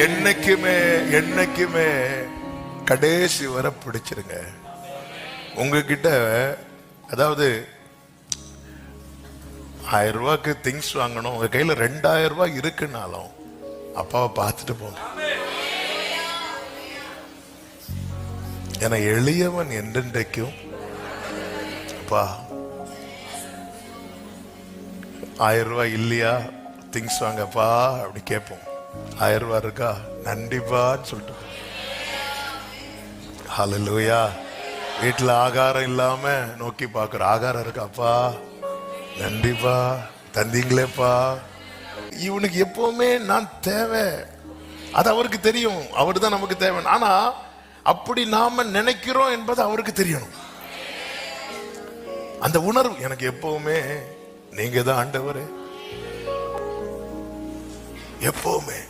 என்னைக்குமே என்னைக்குமே கடைசி வர பிடிச்சிருங்க. உங்ககிட்ட அதாவது 1000 ரூபாய்க்கு திங்ஸ் வாங்கணும், உங்க கையில 2000 ரூபாய் இருக்குன்னாலும் அப்பாவை பார்த்துட்டு போங்க. ஏன்னா எளியவன் என்றென்றைக்கும் அப்பா 1000 ரூபாய் இல்லையா திங்ஸ் வாங்கப்பா அப்படி கேட்போம். 1000 ரூபாய் இருக்கா நன்றிப்பான்னு சொல்லிட்டு. ஹல்லேலூயா. வீட்டுல ஆகாரம் இல்லாம நோக்கி பாக்குற, ஆகாரம் இருக்காப்பா நன்றிப்பா தந்தீங்களேப்பா. இவனுக்கு எப்பவுமே நான் தேவை, அது அவருக்கு தெரியும். அவரு தான் நமக்கு தேவை. ஆனா அப்படி நாம நினைக்கிறோம் என்பது அவருக்கு தெரியணும். அந்த உணர்வு எனக்கு எப்பவுமே நீங்க தான் ஆண்டவரே, எப்பவுமே